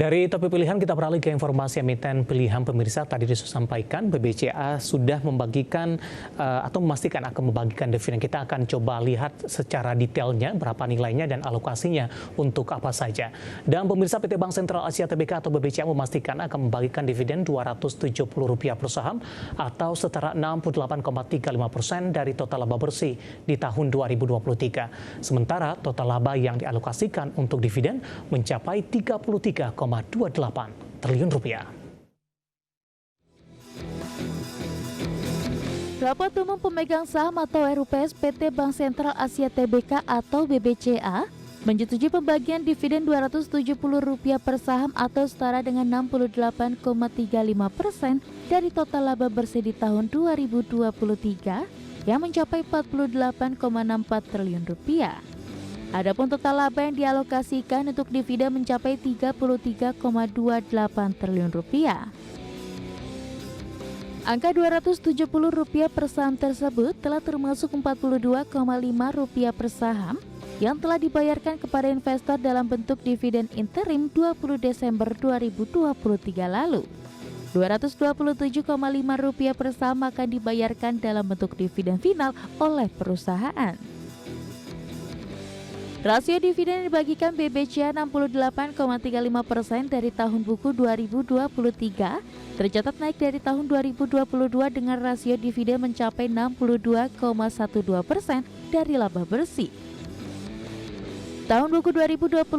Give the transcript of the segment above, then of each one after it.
Dari topik pilihan kita beralih ke informasi emiten pilihan pemirsa. Tadi disampaikan BBCA sudah membagikan atau memastikan akan membagikan dividen. Kita akan coba lihat secara detailnya berapa nilainya dan alokasinya untuk apa saja. Dan pemirsa, PT Bank Sentral Asia Tbk atau BBCA memastikan akan membagikan dividen Rp270 per saham atau setara 68,35% dari total laba bersih di tahun 2023. Sementara total laba yang dialokasikan untuk dividen mencapai Rp33,28 triliun. Rapat Umum Pemegang Saham atau RUPS PT Bank Sentral Asia Tbk atau BBCA menyetujui pembagian dividen Rp270 per saham atau setara dengan 68,35% dari total laba bersih di tahun 2023 yang mencapai Rp48,64 triliun. Adapun total laba yang dialokasikan untuk dividen mencapai Rp33,28 triliun. Angka Rp270 per saham tersebut telah termasuk Rp42,5 per saham yang telah dibayarkan kepada investor dalam bentuk dividen interim 20 Desember 2023 lalu. Rp227,5 per saham akan dibayarkan dalam bentuk dividen final oleh perusahaan. Rasio dividen yang dibagikan BBCA 68,35% dari tahun buku 2023 tercatat naik dari tahun 2022 dengan rasio dividen mencapai 62,12% dari laba bersih. Tahun buku 2021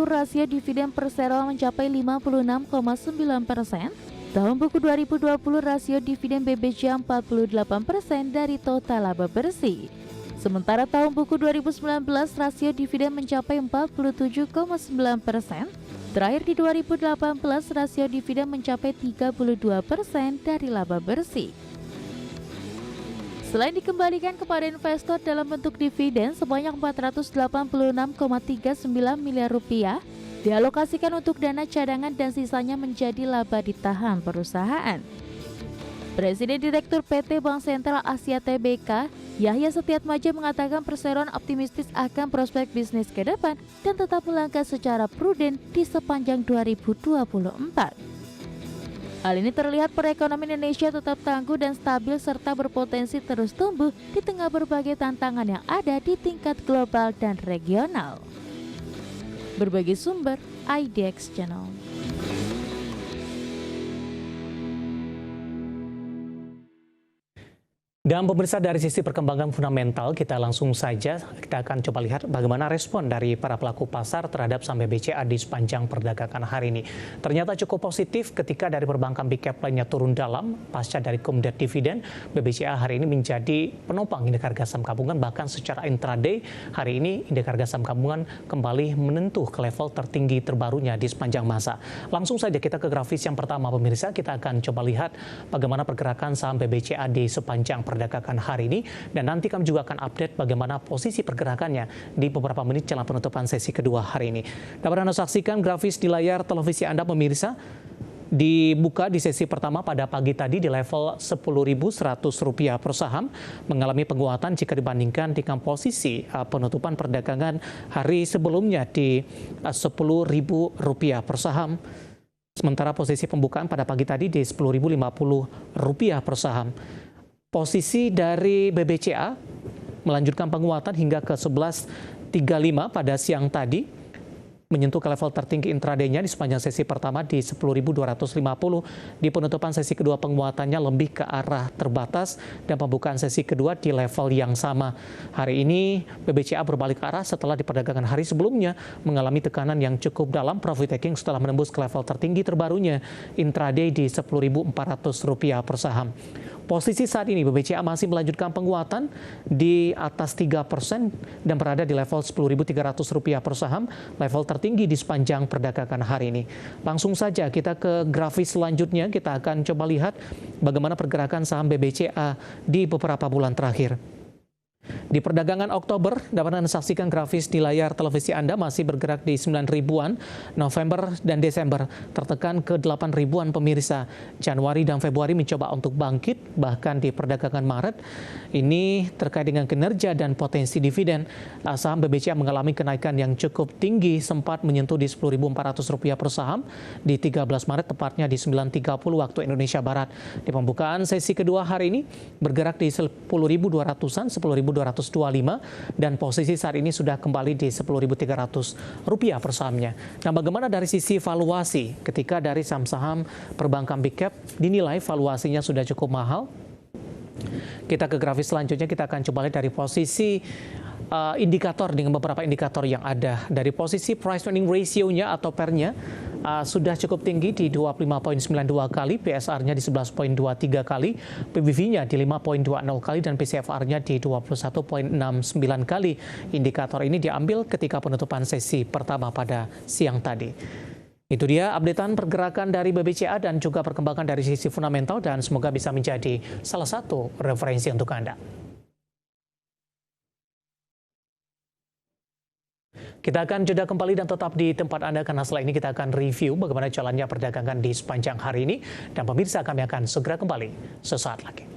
rasio dividen per share mencapai 56,9%. Tahun buku 2020 rasio dividen BBCA 48% dari total laba bersih. Sementara tahun buku 2019 rasio dividen mencapai 47,9%. Terakhir di 2018 rasio dividen mencapai 32% dari laba bersih. Selain dikembalikan kepada investor dalam bentuk dividen sebanyak Rp486,39 miliar dialokasikan untuk dana cadangan dan sisanya menjadi laba ditahan perusahaan. Presiden Direktur PT Bank Sentral Asia Tbk, Yahya Setiatmaja mengatakan perseroan optimistis akan prospek bisnis ke depan dan tetap melangkah secara prudent di sepanjang 2024. Hal ini terlihat perekonomian Indonesia tetap tangguh dan stabil serta berpotensi terus tumbuh di tengah berbagai tantangan yang ada di tingkat global dan regional. Berbagai sumber, IDX Channel. Dan pemirsa, dari sisi perkembangan fundamental kita langsung saja kita akan coba lihat bagaimana respon dari para pelaku pasar terhadap saham BBCA di sepanjang perdagangan hari ini. Ternyata cukup positif ketika dari perbankan big cap lainnya turun dalam pasca dari kumdet dividen. BBCA hari ini menjadi penopang indeks harga saham gabungan, bahkan secara intraday hari ini indeks harga saham gabungan kembali menentuh ke level tertinggi terbarunya di sepanjang masa. Langsung saja kita ke grafis yang pertama pemirsa, kita akan coba lihat bagaimana pergerakan saham BBCA di sepanjang perdagangan hari ini, dan nanti kami juga akan update bagaimana posisi pergerakannya di beberapa menit jelang penutupan sesi kedua hari ini. Dapat Anda saksikan grafis di layar televisi Anda pemirsa. Dibuka di sesi pertama pada pagi tadi di level Rp10.100 per saham, mengalami penguatan jika dibandingkan dengan posisi penutupan perdagangan hari sebelumnya di Rp10.000 per saham. Sementara posisi pembukaan pada pagi tadi di Rp10.050 per saham. Posisi dari BBCA melanjutkan penguatan hingga ke 11.35 pada siang tadi, menyentuh ke level tertinggi intraday-nya di sepanjang sesi pertama di 10.250. Di penutupan sesi kedua penguatannya lebih ke arah terbatas dan pembukaan sesi kedua di level yang sama. Hari ini BBCA berbalik arah setelah di perdagangan hari sebelumnya mengalami tekanan yang cukup dalam profit taking setelah menembus ke level tertinggi terbarunya intraday di Rp10.400 per saham. Posisi saat ini BBCA masih melanjutkan penguatan di atas 3% dan berada di level Rp10.300 per saham, level tertinggi di sepanjang perdagangan hari ini. Langsung saja kita ke grafis selanjutnya, kita akan coba lihat bagaimana pergerakan saham BBCA di beberapa bulan terakhir. Di perdagangan Oktober, dapat Anda saksikan grafis di layar televisi Anda masih bergerak di 9 ribuan. November dan Desember tertekan ke 8 ribuan pemirsa. Januari dan Februari mencoba untuk bangkit, bahkan di perdagangan Maret. Ini terkait dengan kinerja dan potensi dividen. Saham BBCA mengalami kenaikan yang cukup tinggi, sempat menyentuh di Rp10.400 per saham di 13 Maret, tepatnya di 9.30 waktu Indonesia Barat. Di pembukaan sesi kedua hari ini bergerak di 10.200-an, 10.225, dan posisi saat ini sudah kembali di Rp10.300 per sahamnya. Nah, bagaimana dari sisi valuasi? Ketika dari saham-saham perbankan big cap dinilai valuasinya sudah cukup mahal. Kita ke grafis selanjutnya, kita akan coba lihat dari posisi indikator dengan beberapa indikator yang ada. Dari posisi price earning ratio-nya atau PER-nya sudah cukup tinggi di 25.92 kali, PSR-nya di 11.23 kali, PBV-nya di 5.20 kali, dan PCFR-nya di 21.69 kali. Indikator ini diambil ketika penutupan sesi pertama pada siang tadi. Itu dia updatean pergerakan dari BBCA dan juga perkembangan dari sisi fundamental, dan semoga bisa menjadi salah satu referensi untuk Anda. Kita akan jeda kembali dan tetap di tempat Anda, karena setelah ini kita akan review bagaimana jalannya perdagangan di sepanjang hari ini. Dan pemirsa, kami akan segera kembali sesaat lagi.